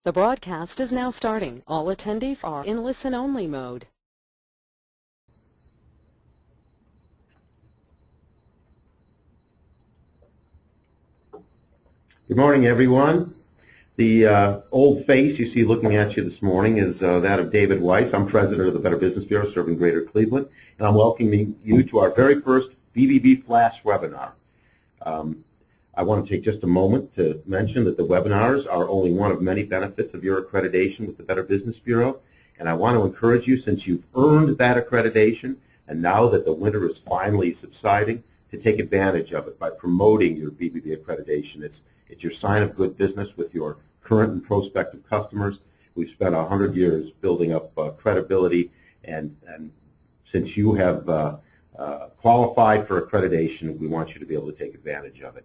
The broadcast is now starting. All attendees are in listen-only mode. Good morning, everyone. The old face you see looking at you this morning is that of David Weiss. I'm president of the Better Business Bureau serving Greater Cleveland, and I'm welcoming you to our very first BBB Flash webinar. I want to take just a moment to mention that the webinars are only one of many benefits of your accreditation with the Better Business Bureau, and I want to encourage you, since you've earned that accreditation, and now that the winter is finally subsiding, to take advantage of it by promoting your BBB accreditation. It's your sign of good business with your current and prospective customers. We've spent 100 years building up credibility, and since you have qualified for accreditation, we want you to be able to take advantage of it.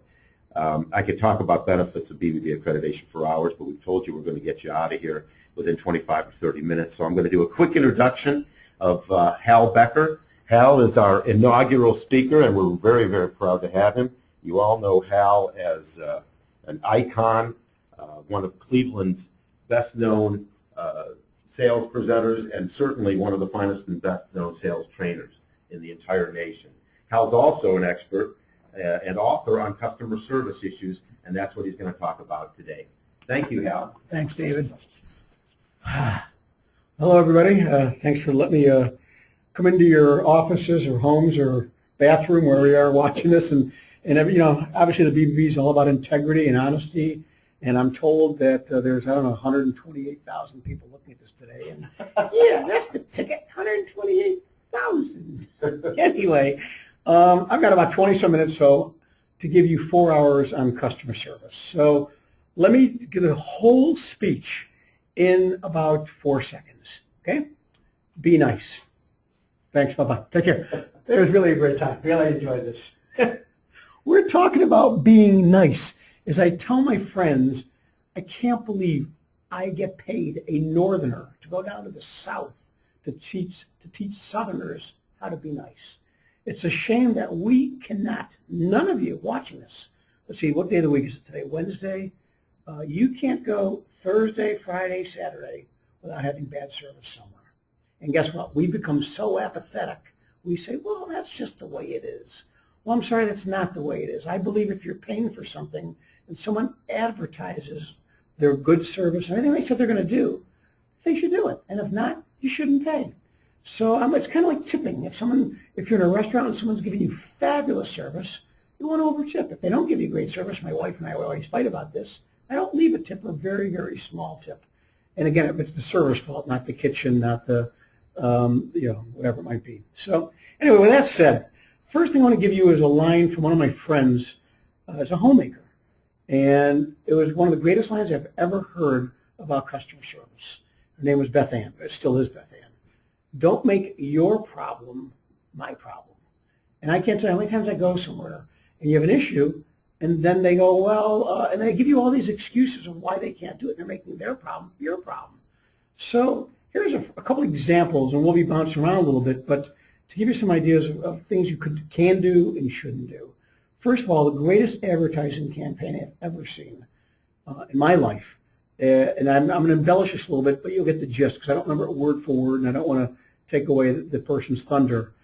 I could talk about benefits of BBB accreditation for hours, but we've told you we're going to get you out of here within 25 to 30 minutes. So I'm going to do a quick introduction of Hal Becker. Hal is our inaugural speaker, and we're very, very proud to have him. You all know Hal as an icon, one of Cleveland's best-known sales presenters, and certainly one of the finest and best-known sales trainers in the entire nation. Hal's also an expert and author on customer service issues, and that's what he's going to talk about today. Thank you, Hal. Thanks, David. Hello, everybody. Thanks for letting me come into your offices or homes or bathroom where we are watching this. And you know, obviously the BBB is all about integrity and honesty. And I'm told that there's, I don't know, 128,000 people looking at this today. And yeah, that's the ticket, 128,000. Anyway, I've got about 20-some minutes to give you 4 hours on customer service. So let me give a whole speech in about 4 seconds, okay? Be nice. Thanks, bye-bye. Take care. It was really a great time. Really enjoyed this. We're talking about being nice. As I tell my friends, I can't believe I get paid, a northerner, to go down to the South to teach Southerners how to be nice. It's a shame that we cannot, none of you watching this, let's see, what day of the week is it today? Wednesday? You can't go Thursday, Friday, Saturday without having bad service somewhere. And guess what? We become so apathetic. We say, well, that's just the way it is. Well, I'm sorry, that's not the way it is. I believe if you're paying for something and someone advertises their good service and everything they said they're going to do, they should do it. And if not, you shouldn't pay. So it's kind of like tipping. If you're in a restaurant and someone's giving you fabulous service, you want to over-tip. If they don't give you great service, my wife and I always fight about this, I don't leave a tip, a very, very small tip. And again, if it's the server's fault, not the kitchen, not the, whatever it might be. So anyway, with that said, first thing I want to give you is a line from one of my friends as a homemaker. And it was one of the greatest lines I've ever heard about customer service. Her name was Beth Ann. It still is Beth Ann. Don't make your problem my problem. And I can't tell you how many times I go somewhere and you have an issue, and then they go, well, and they give you all these excuses of why they can't do it. They're making their problem your problem. So here's a couple examples, and we'll be bouncing around a little bit, but to give you some ideas of things you can do and shouldn't do. First of all, the greatest advertising campaign I've ever seen in my life, and I'm going to embellish this a little bit, but you'll get the gist because I don't remember it word for word, and I don't want to take away the person's thunder.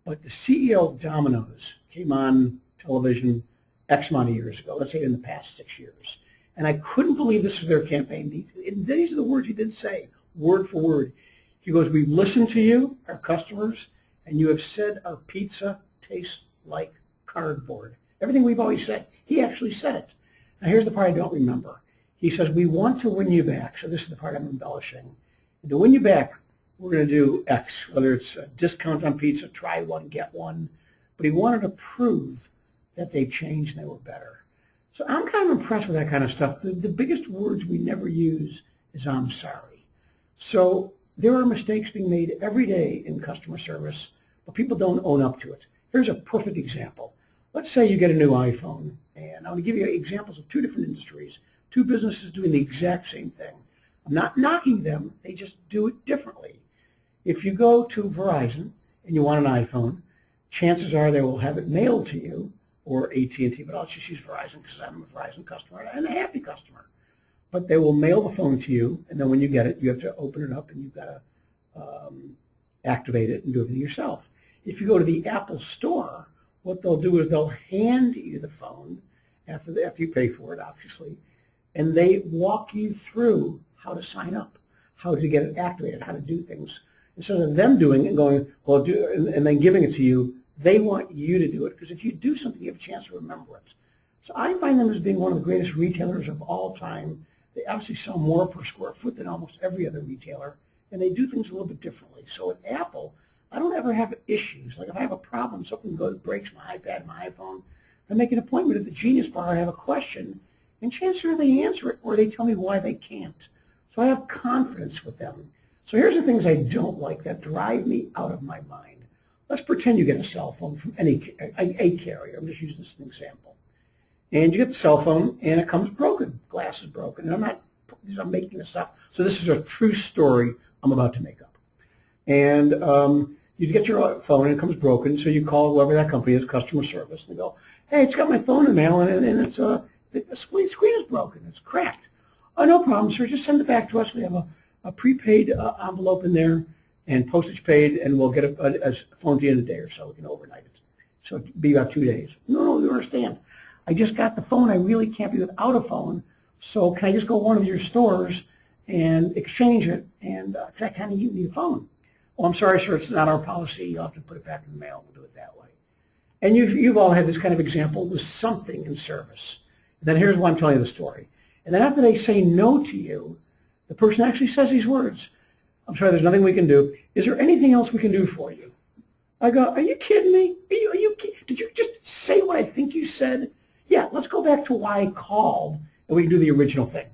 But the CEO of Domino's came on television X amount of years ago, let's say in the past 6 years, and I couldn't believe this was their campaign. And these are the words he did say, word for word. He goes, we've listened to you, our customers, and you have said our pizza tastes like cardboard. Everything we've always said. He actually said it. Now here's the part I don't remember. He says, we want to win you back. So this is the part I'm embellishing. And to win you back, we're going to do X, whether it's a discount on pizza, try one, get one. But he wanted to prove that they changed and they were better. So I'm kind of impressed with that kind of stuff. The biggest words we never use is I'm sorry. So there are mistakes being made every day in customer service, but people don't own up to it. Here's a perfect example. Let's say you get a new iPhone, and I'm going to give you examples of 2 different industries, 2 businesses doing the exact same thing. I'm not knocking them, they just do it differently. If you go to Verizon and you want an iPhone, chances are they will have it mailed to you, or AT&T, but I'll just use Verizon because I'm a Verizon customer and a happy customer. but they will mail the phone to you, and then when you get it, you have to open it up and you've got to activate it and do everything yourself. If you go to the Apple store, what they'll do is they'll hand you the phone after you pay for it, obviously, and they walk you through how to sign up, how to get it activated, how to do things. Instead of them doing it and going, well, and then giving it to you, they want you to do it, because if you do something, you have a chance to remember it. So I find them as being one of the greatest retailers of all time. They obviously sell more per square foot than almost every other retailer, and they do things a little bit differently. So at Apple, I don't ever have issues. Like if I have a problem, something breaks my iPad, my iPhone, I make an appointment at the Genius Bar, I have a question, and chances are they answer it or they tell me why they can't. So I have confidence with them. So here's the things I don't like that drive me out of my mind. Let's pretend you get a cell phone from a carrier. I'm just using this as an example. And you get the cell phone, and it comes broken. Glass is broken. And I'm making this up. So this is a true story I'm about to make up. And you get your phone, and it comes broken. So you call whoever that company is, customer service, and they go, hey, it's got my phone in the mail, and it's the screen is broken. It's cracked. Oh, no problem, sir. Just send it back to us. We have a prepaid envelope in there and postage paid, and we'll get a phone to you in a day or so. We can overnight it. So it'll be about 2 days. No, you understand. I just got the phone. I really can't be without a phone. So can I just go to one of your stores and exchange it? And I kind of need a phone. Oh, I'm sorry, sir. It's not our policy. You'll have to put it back in the mail. We'll do it that way. And you've all had this kind of example with something in service. And then here's why I'm telling you the story. And then after they say no to you, the person actually says these words. I'm sorry, there's nothing we can do. Is there anything else we can do for you? I go, are you kidding me? Did you just say what I think you said? Yeah, let's go back to why I called, and we can do the original thing.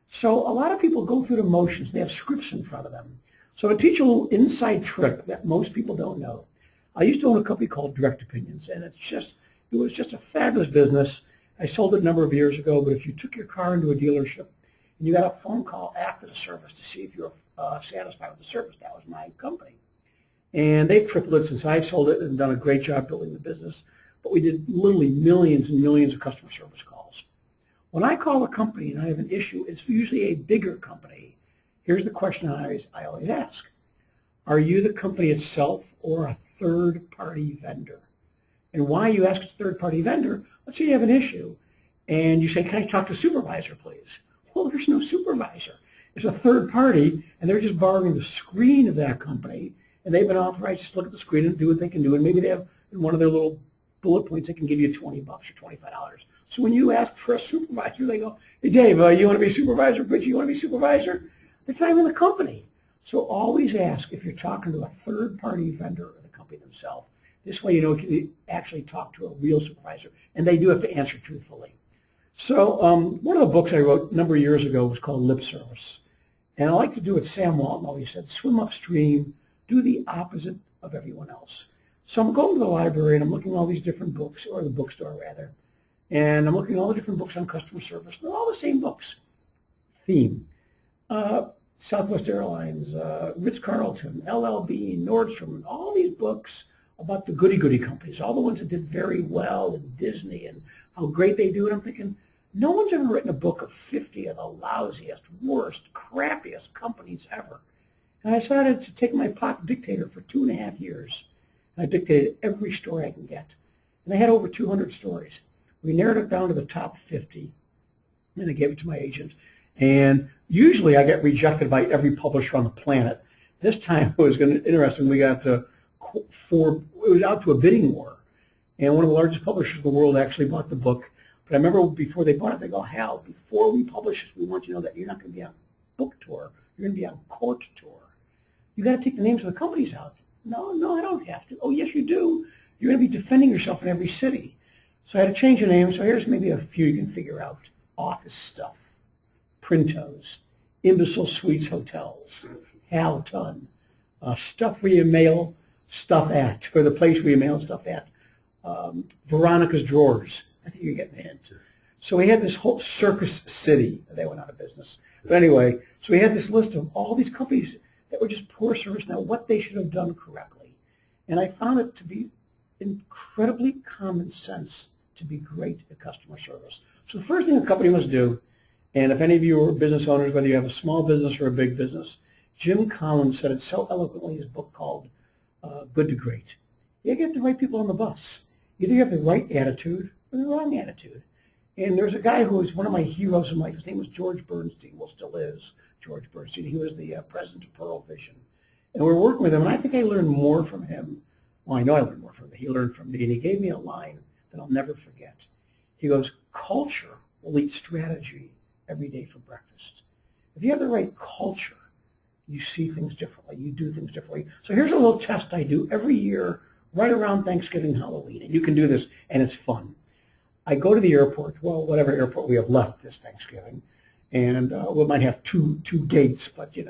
So a lot of people go through the motions. They have scripts in front of them. So to teach a little inside trick that most people don't know, I used to own a company called Direct Opinions, and it was just a fabulous business. I sold it a number of years ago, but if you took your car into a dealership and you got a phone call after the service to see if you're satisfied with the service, that was my company. And they've tripled it since I sold it and done a great job building the business. But we did literally millions and millions of customer service calls. When I call a company and I have an issue, it's usually a bigger company. Here's the question I always ask. Are you the company itself or a third-party vendor? And why you ask a third-party vendor, let's say you have an issue, and you say, can I talk to a supervisor, please? Well, there's no supervisor. It's a third party, and they're just borrowing the screen of that company, and they've been authorized to look at the screen and do what they can do, and maybe they have in one of their little bullet points, they can give you $20 or $25. So when you ask for a supervisor, they go, hey, Dave, you want to be supervisor? Bridget, you want to be supervisor? They're not even the company. So always ask if you're talking to a third-party vendor or the company themselves. This way you know you can actually talk to a real supervisor, and they do have to answer truthfully. So one of the books I wrote a number of years ago was called Lip Service. And I like to do what Sam Walton always said, swim upstream, do the opposite of everyone else. So I'm going to the library and I'm looking at all these different books, or the bookstore rather, and I'm looking at all the different books on customer service. They're all the same books. Theme, Southwest Airlines, Ritz-Carlton, LLB, Nordstrom, and all these books about the goody-goody companies, all the ones that did very well, and Disney, and how great they do. And I'm thinking, no one's ever written a book of 50 of the lousiest, worst, crappiest companies ever. And I decided to take my pocket dictator for 2.5 years. And I dictated every story I can get. And I had over 200 stories. We narrowed it down to the top 50, and I gave it to my agent. And usually I get rejected by every publisher on the planet. This time it was interesting. We got it was out to a bidding war. And one of the largest publishers in the world actually bought the book. But I remember before they bought it, they go, Hal, before we publish this, we want you to know that you're not going to be on book tour. You're going to be on court tour. You got to take the names of the companies out. No, I don't have to. Oh, yes, you do. You're going to be defending yourself in every city. So I had to change the name. So here's maybe a few you can figure out. Office Stuff, Printos, Imbecile Suites Hotels, Hal Ton, Stuff Where You Mail Stuff At, or the place where you mail stuff at, Veronica's Drawers. I think you're getting the hint. So we had this whole Circus City. They went out of business. But anyway, so we had this list of all these companies that were just poor service, now what they should have done correctly. And I found it to be incredibly common sense to be great at customer service. So the first thing a company must do, And if any of you are business owners, whether you have a small business or a big business, Jim Collins said it so eloquently in his book called Good to Great. You get the right people on the bus. Either you have the right attitude or the wrong attitude. And there's a guy who was one of my heroes in life. His name was George Bernstein. Well, still is George Bernstein. He was the president of Pearl Vision. And we were working with him, and I think I learned more from him. Well, I know I learned more from him. He learned from me, and he gave me a line that I'll never forget. He goes, culture will eat strategy every day for breakfast. If you have the right culture, you see things differently. You do things differently. So here's a little test I do every year right around Thanksgiving, Halloween. And you can do this, and it's fun. I go to the airport, well, whatever airport we have left this Thanksgiving, and we might have two gates, but you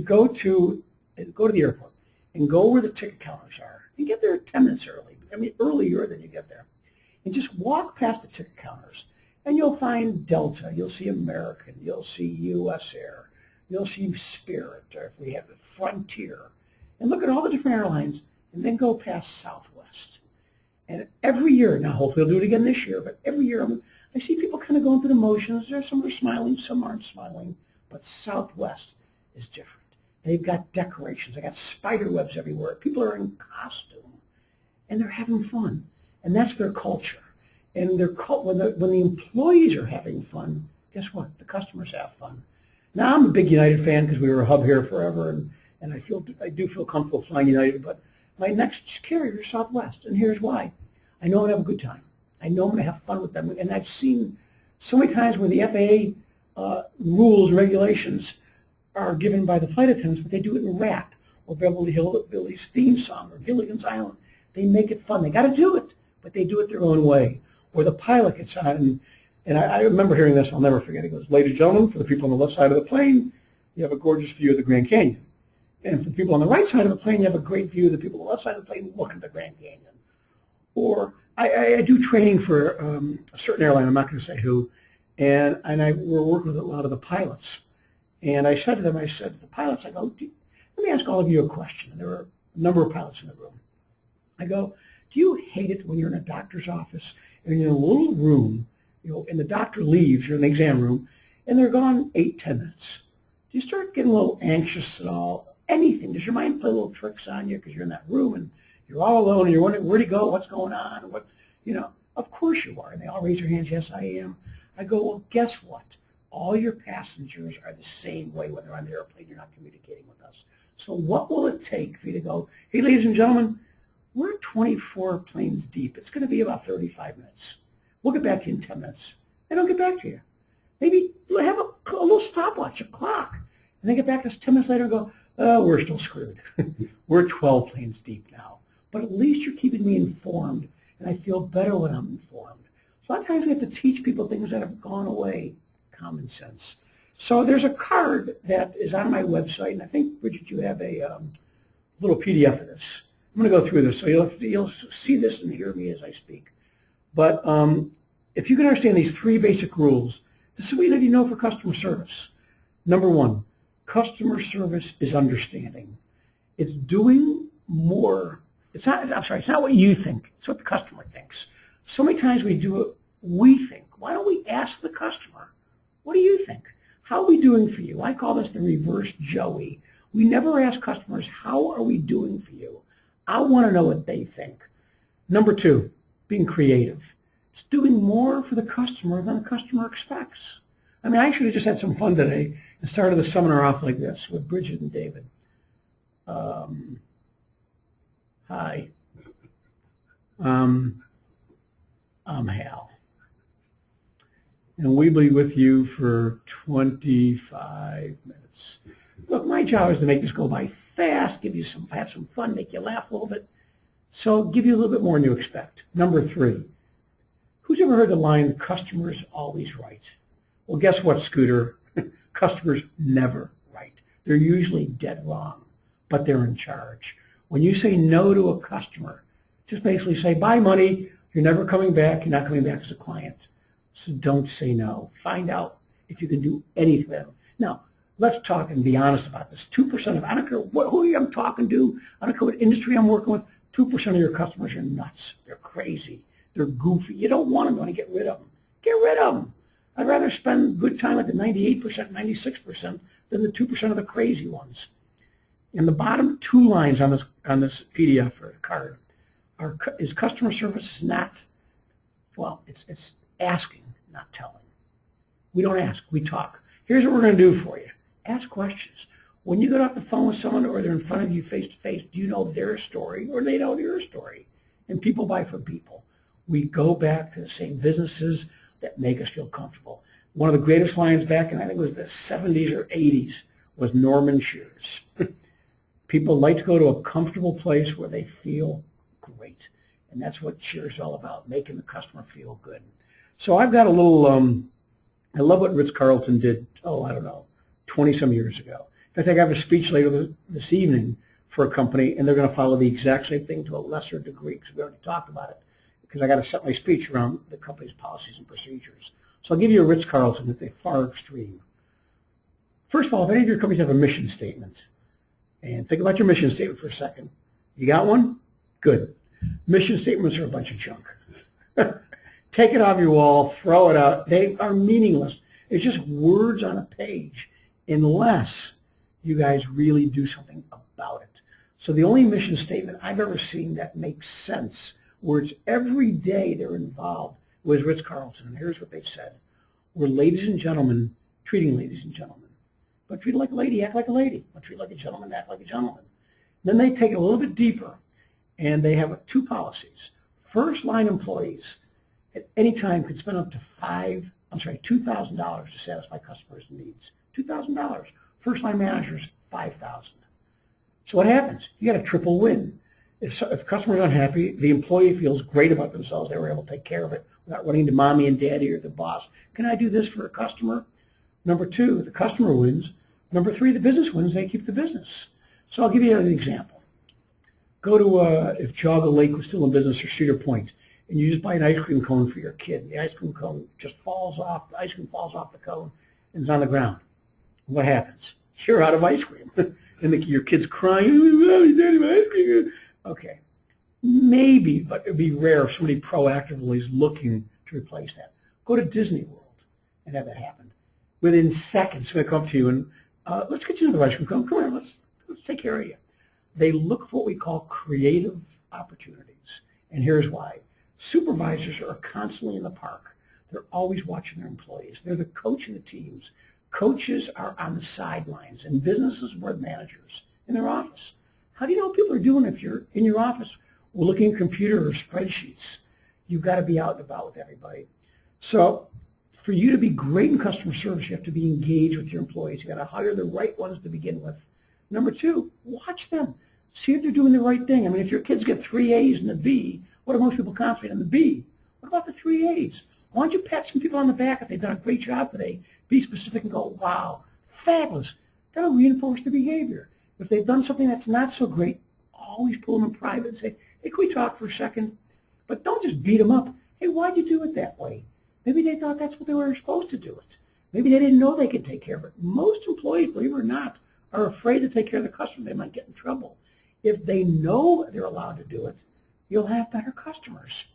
go to the airport and go where the ticket counters are and get there 10 minutes early. I mean, earlier than you get there. And just walk past the ticket counters, and you'll find Delta, you'll see American, you'll see U.S. Air, you'll see Spirit, or if we have the Frontier, and look at all the different airlines, and then go past Southwest. And every year, now hopefully I'll do it again this year, but every year I see people kind of going through the motions. There's some are smiling, some aren't smiling, but Southwest is different. They've got decorations. They got spider webs everywhere. People are in costume, and they're having fun, and that's their culture. And when the employees are having fun, guess what? The customers have fun. Now I'm a big United fan because we were a hub here forever, and I do feel comfortable flying United, but my next carrier is Southwest, and here's why. I know I'm going to have a good time. I know I'm going to have fun with them, and I've seen so many times where the FAA rules, regulations are given by the flight attendants, but they do it in rap, or Beverly Hillbillies theme song, or Gilligan's Island. They make it fun. They got to do it, but they do it their own way. Or the pilot gets on, and I remember hearing this, I'll never forget. He goes, ladies and gentlemen, for the people on the left side of the plane, you have a gorgeous view of the Grand Canyon. And for the people on the right side of the plane, you have a great view of the people on the left side of the plane looking at the Grand Canyon. Or I do training for a certain airline, I'm not going to say who, and we're working with a lot of the pilots. And I said to them, the pilots, I go, let me ask all of you a question. And there were a number of pilots in the room. I go, do you hate it when you're in a doctor's office and you're in a little room, and the doctor leaves, you're in the exam room, and they're gone 8-10 minutes? Do you start getting a little anxious at all? Anything? Does your mind play little tricks on you because you're in that room and you're all alone and you're wondering where'd he go, what's going on, Of course you are. And they all raise their hands, yes, I am. I go, well, guess what? All your passengers are the same way when they're on the airplane. You're not communicating with us. So what will it take for you to go, hey, ladies and gentlemen, we're 24 planes deep. It's going to be about 35 minutes. We'll get back to you in 10 minutes. They don't get back to you. Maybe have a little stopwatch, a clock. And they get back to us 10 minutes later and go, oh, we're still screwed. We're 12 planes deep now. But at least you're keeping me informed, and I feel better when I'm informed. So a lot of times we have to teach people things that have gone away, common sense. So there's a card that is on my website, and I think, Bridget, you have a little PDF of this. I'm going to go through this, so you'll see this and hear me as I speak. But if you can understand these 3 basic rules, this is what you need to know for customer service. Number 1, customer service is understanding. It's doing more. It's not what you think. It's what the customer thinks. So many times we do what we think. Why don't we ask the customer, what do you think? How are we doing for you? I call this the reverse Joey. We never ask customers, how are we doing for you? I want to know what they think. Number 2, being creative. It's doing more for the customer than the customer expects. I mean, I should have just had some fun today and started the seminar off like this with Bridget and David. Hi. I'm Hal. And we'll be with you for 25 minutes. Look, my job is to make this go by fast, have some fun, make you laugh a little bit, so give you a little bit more than you expect. Number 3, who's ever heard the line, customer's always right? Well, guess what, Scooter? Customers never right. They're usually dead wrong, but they're in charge. When you say no to a customer, just basically say, bye money, you're never coming back, you're not coming back as a client. So don't say no. Find out if you can do anything for them. Now, let's talk and be honest about this. 2% of, I don't care who I'm talking to, I don't care what industry I'm working with, 2% of your customers are nuts. They're crazy. They're goofy. You don't want them. You want to get rid of them. Get rid of them. I'd rather spend good time at the 98%, 96% than the 2% of the crazy ones. And the bottom two lines on this PDF or card is customer service is not, well, it's asking, not telling. We don't ask, we talk. Here's what we're going to do for you. Ask questions. When you get off the phone with someone or they're in front of you face to face, do you know their story or they know your story? And people buy from people. We go back to the same businesses that make us feel comfortable. One of the greatest lines back in, I think it was the 70s or 80s, was Norman Shears. People like to go to a comfortable place where they feel great. And that's what Shears is all about, making the customer feel good. So I've got a little, I love what Ritz-Carlton did, I don't know, 20-some years ago. In fact, I have a speech later this evening for a company, and they're going to follow the exact same thing to a lesser degree, because we already talked about it, because I got to set my speech around the company's policies and procedures. So I'll give you a Ritz-Carlton at the far extreme. First of all, if any of your companies have a mission statement, and think about your mission statement for a second. You got one? Good. Mission statements are a bunch of junk. Take it off your wall, throw it out. They are meaningless. It's just words on a page unless you guys really do something about it. So the only mission statement I've ever seen that makes sense, where it's every day they're involved, was Ritz-Carlton. And here's what they've said. We're ladies and gentlemen treating ladies and gentlemen. But treat like a lady, act like a lady. But treat like a gentleman, act like a gentleman. Then they take it a little bit deeper, and they have two policies. First line employees at any time could spend up to $2,000 to satisfy customers' needs. $2,000. First line managers, $5,000. So what happens? You got a triple win. If the customer's unhappy, the employee feels great about themselves. They were able to take care of it without running to mommy and daddy or the boss. Can I do this for a customer? Number two, the customer wins. Number three, the business wins. They keep the business. So I'll give you an example. Go to, if Jogga Lake was still in business, or Cedar Point, and you just buy an ice cream cone for your kid. The ice cream cone just falls off. The ice cream falls off the cone and is on the ground. What happens? You're out of ice cream. And your kid's crying, "Oh, Daddy, my ice cream." Okay. Maybe, but it would be rare if somebody proactively is looking to replace that. Go to Disney World and have that happen. Within seconds, they come up to you and, let's get you another ice cream cone. Come here, let's take care of you. They look for what we call creative opportunities. And here's why. Supervisors are constantly in the park. They're always watching their employees. They're the coach of the teams. Coaches are on the sidelines, and businesses were managers in their office. How do you know what people are doing if you're in your office or looking at computer or spreadsheets? You've got to be out and about with everybody. So for you to be great in customer service, you have to be engaged with your employees. You've got to hire the right ones to begin with. Number two, watch them. See if they're doing the right thing. I mean, if your kids get 3 A's and a B, what do most people concentrate on? The B. What about the 3 A's? Why don't you pat some people on the back if they've done a great job today? Be specific and go, wow, fabulous. That'll reinforce the behavior. If they've done something that's not so great, always pull them in private and say, hey, can we talk for a second? But don't just beat them up. Hey, why'd you do it that way? Maybe they thought that's what they were supposed to do it. Maybe they didn't know they could take care of it. Most employees, believe it or not, are afraid to take care of the customer. They might get in trouble. If they know they're allowed to do it, you'll have better customers.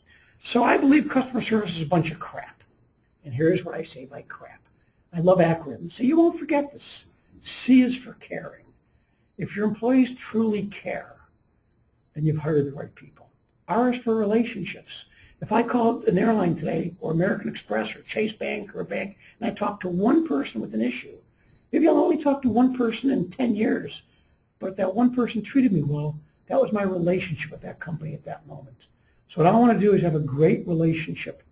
So I believe customer service is a bunch of crap. And here's what I say by crap. I love acronyms, so you won't forget this. C is for caring. If your employees truly care, then you've hired the right people. R is for relationships. If I called an airline today, or American Express, or Chase Bank, or a bank, and I talked to one person with an issue, maybe I'll only talk to one person in 10 years, but if that one person treated me well, that was my relationship with that company at that moment. So what I want to do is have a great relationship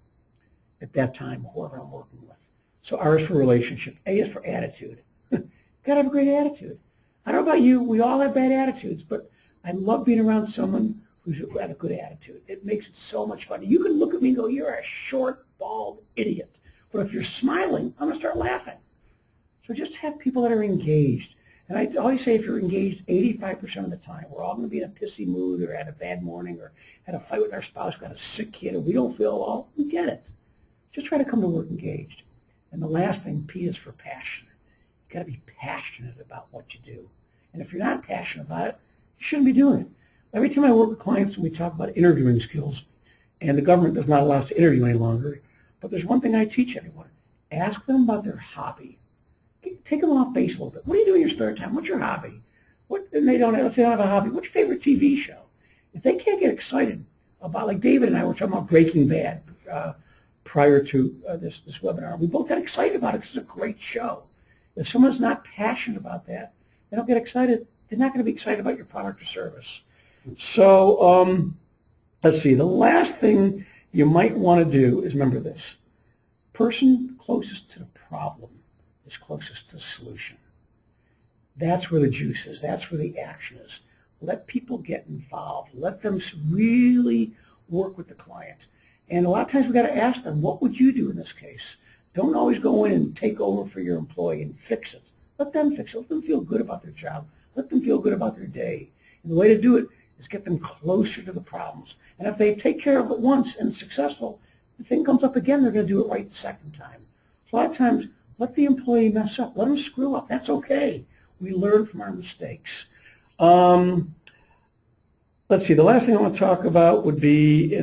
at that time, whoever I'm working with. So R is for relationship. A is for attitude. Got to have a great attitude. I don't know about you, we all have bad attitudes, but I love being around someone who's got a good attitude. It makes it so much fun. You can look at me and go, you're a short, bald idiot. But if you're smiling, I'm going to start laughing. So just have people that are engaged. And I always say if you're engaged 85% of the time, we're all going to be in a pissy mood or had a bad morning or had a fight with our spouse, got a sick kid, or we don't feel well, we get it. Just try to come to work engaged. And the last thing, P is for passion. You've got to be passionate about what you do. And if you're not passionate about it, you shouldn't be doing it. Every time I work with clients and we talk about interviewing skills, and the government does not allow us to interview any longer, but there's one thing I teach everyone. Ask them about their hobby. Take them off base a little bit. What do you do in your spare time? What's your hobby? And they don't have, let's say they don't have a hobby. What's your favorite TV show? If they can't get excited about, like David and I were talking about Breaking Bad prior to this webinar, we both got excited about it because it's a great show. If someone's not passionate about that, they don't get excited, they're not going to be excited about your product or service. So let's see, the last thing you might want to do is remember this. Person closest to the problem is closest to the solution. That's where the juice is. That's where the action is. Let people get involved. Let them really work with the client. And a lot of times we've got to ask them, what would you do in this case? Don't always go in and take over for your employee and fix it. Let them fix it. Let them feel good about their job. Let them feel good about their day. And the way to do it is get them closer to the problems. And if they take care of it once and it's successful, the thing comes up again, they're going to do it right the second time. So a lot of times, let the employee mess up. Let them screw up. That's okay. We learn from our mistakes. Let's see. The last thing I want to talk about would be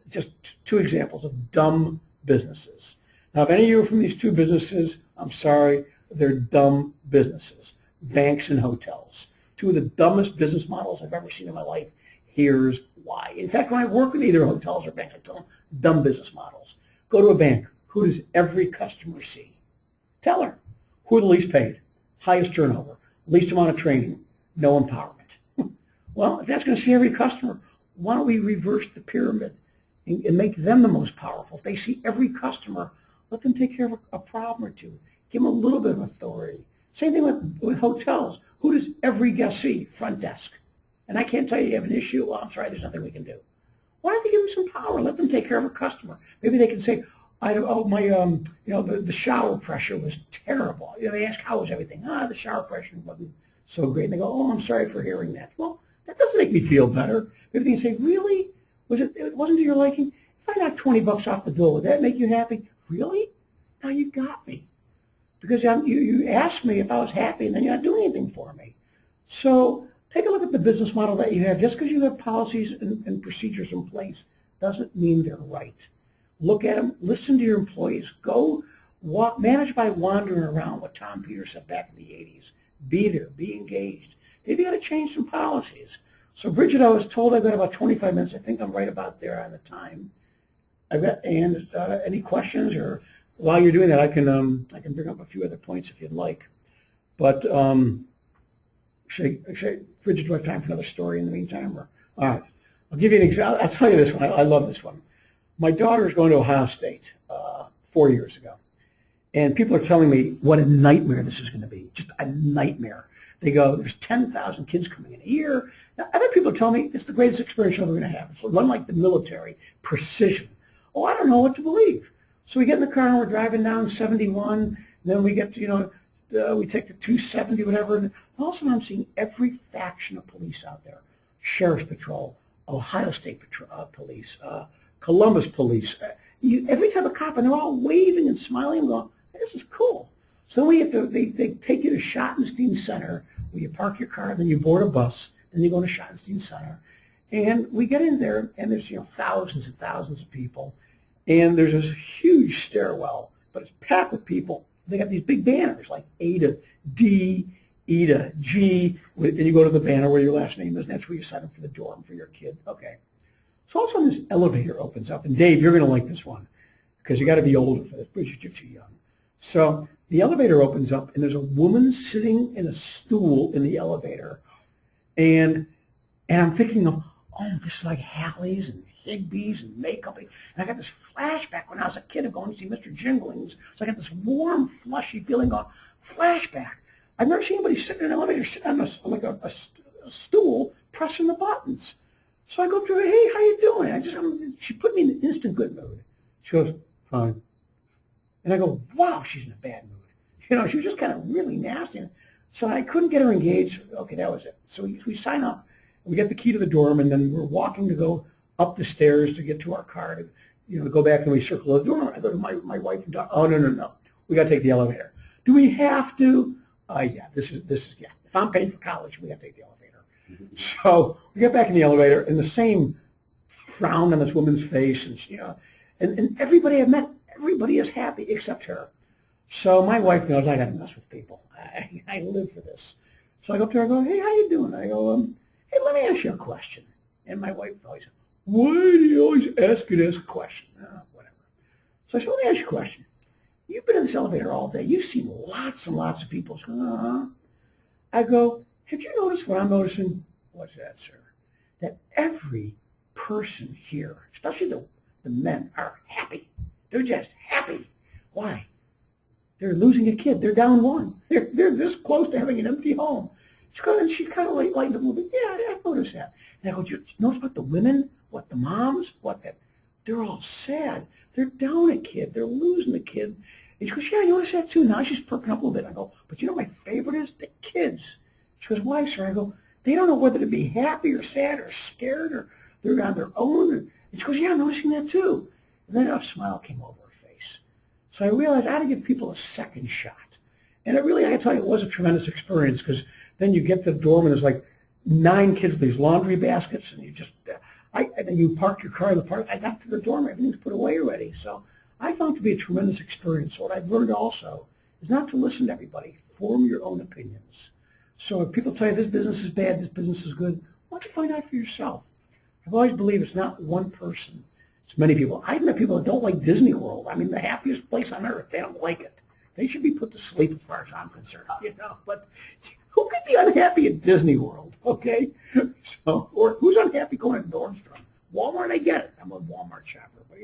just two examples of dumb businesses. Now, if any of you are from these two businesses, I'm sorry, they're dumb businesses. Banks and hotels. Two of the dumbest business models I've ever seen in my life. Here's why. In fact, when I work with either hotels or banks, I tell them dumb business models. Go to a bank. Who does every customer see? Tell her. Who are the least paid? Highest turnover, least amount of training, no empowerment. Well, if that's going to see every customer, why don't we reverse the pyramid and make them the most powerful? If they see every customer, let them take care of a problem or two. Give them a little bit of authority. Same thing with hotels. Who does every guest see? Front desk. And I can't tell you have an issue. Well, I'm sorry, there's nothing we can do. Why don't they give them some power? Let them take care of a customer. Maybe they can say, the shower pressure was terrible. They ask, how was everything? The shower pressure wasn't so great. And they go, oh, I'm sorry for hearing that. Well, that doesn't make me feel better. Maybe they can say, really? It wasn't to your liking? If I got $20 off the bill, would that make you happy? Really? Now you got me. Because you asked me if I was happy, and then you're not doing anything for me. So take a look at the business model that you have. Just because you have policies and procedures in place doesn't mean they're right. Look at them. Listen to your employees. Go walk, manage by wandering around, what Tom Peters said back in the 80s. Be there. Be engaged. Maybe you got to change some policies. So, Bridget, I was told I've got about 25 minutes. I think I'm right about there on the time. Any questions? Or while you're doing that, I can bring up a few other points if you'd like. But Bridget, do I have time for another story in the meantime? Or, all right. I'll give you an example. I'll tell you this one. I love this one. My daughter is going to Ohio State 4 years ago. And people are telling me what a nightmare this is going to be. Just a nightmare. They go, there's 10,000 kids coming in a year. Now, other people tell me it's the greatest experience I'm ever going to have. It's one like the military, precision. Oh, I don't know what to believe. So we get in the car and we're driving down 71. And then we get to, we take the 270, whatever. And all of a sudden I'm seeing every faction of police out there. Sheriff's Patrol, Ohio State Police, Columbus Police. Every type of cop, and they're all waving and smiling and going, hey, this is cool. So they take you to Schottenstein Center, where you park your car, then you board a bus, then you go to Schottenstein Center. And we get in there, and there's thousands and thousands of people. And there's this huge stairwell, but it's packed with people. They got these big banners, like A to D, E to G, and you go to the banner where your last name is, and that's where you sign up for the dorm for your kid. Okay. So all of a sudden this elevator opens up, and Dave, you're going to like this one, because you got to be older for this, Bridget, you're too young. So the elevator opens up, and there's a woman sitting in a stool in the elevator, and I'm thinking of, oh, this is like Hallie's and Higbee's and makeup. And I got this flashback when I was a kid of going to see Mr. Jinglings. So I got this warm, flushy feeling of flashback. I've never seen anybody sit in an elevator, sit on a stool, pressing the buttons. So I go up to her, hey, how you doing? She put me in an instant good mood. She goes, fine. And I go, wow, she's in a bad mood. She was just kind of really nasty. So I couldn't get her engaged. Okay, that was it. So we sign up. We get the key to the dorm, and then we're walking to go up the stairs to get to our car to go back, and we circle the dorm. I go to my wife and daughter. Oh, no. We got to take the elevator. Do we have to? Yeah, this is. If I'm paying for college, we got to take the elevator. Mm-hmm. So we get back in the elevator, and the same frown on this woman's face, and everybody I've met, everybody is happy except her. So my wife knows I got to mess with people. I live for this. So I go up to her, I go, hey, how you doing? I go, hey, let me ask you a question. And my wife always said, why do you always ask me this question? Whatever. So I said, let me ask you a question. You've been in this elevator all day. You've seen lots and lots of people. She goes, uh-huh. I go, have you noticed what I'm noticing? What's that, sir? That every person here, especially the men, are happy. They're just happy. Why? They're losing a kid. They're down one. They're this close to having an empty home. She kind of lightened up a little bit. Yeah, I noticed that. And I go, you notice what the women, what the moms, what that? They're all sad. They're down a kid. They're losing a kid. And she goes, yeah, I noticed that too. Now she's perking up a little bit. I go, but you know my favorite is the kids. She goes, why, sir? I go, they don't know whether to be happy or sad or scared or they're on their own. And she goes, yeah, I'm noticing that too. And then a smile came over her face. So I realized I had to give people a second shot. And I got to tell you, it was a tremendous experience because then you get to the dorm and there's like 9 kids with these laundry baskets and you just, and then you park your car in the park. I got to the dorm, everything's put away already. So I found it to be a tremendous experience. What I've learned also is not to listen to everybody. Form your own opinions. So if people tell you this business is bad, this business is good, why don't you find out for yourself? I've always believed it's not one person. It's many people. I've met people that don't like Disney World. I mean, the happiest place on earth. They don't like it. They should be put to sleep as far as I'm concerned, But who could be unhappy at Disney World, okay? So, or who's unhappy going to Nordstrom? Walmart, I get it. I'm a Walmart shopper, but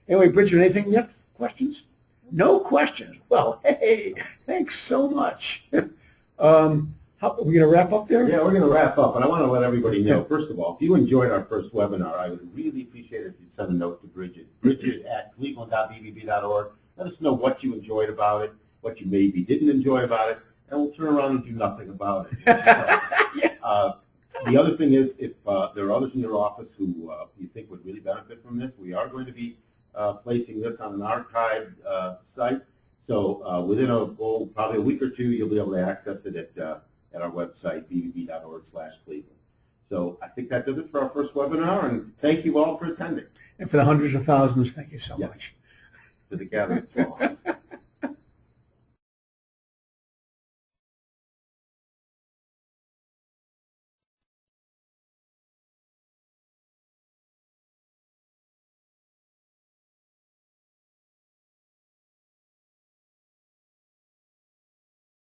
Anyway, Bridget, anything yet? Questions? No questions. Well, hey, thanks so much. Are we going to wrap up there? Yeah, we're going to wrap up, and I want to let everybody know, first of all, if you enjoyed our first webinar, I would really appreciate it if you'd send a note to Bridget at cleveland.bbb.org. Let us know what you enjoyed about it, what you maybe didn't enjoy about it, and we'll turn around and do nothing about it. The other thing is, if there are others in your office who you think would really benefit from this, we are going to be placing this on an archived site. So within probably a week or two, you'll be able to access it at our website, bbb.org/Cleveland. So I think that does it for our first webinar, and thank you all for attending. And for the hundreds of thousands, thank you so much. To the gathering.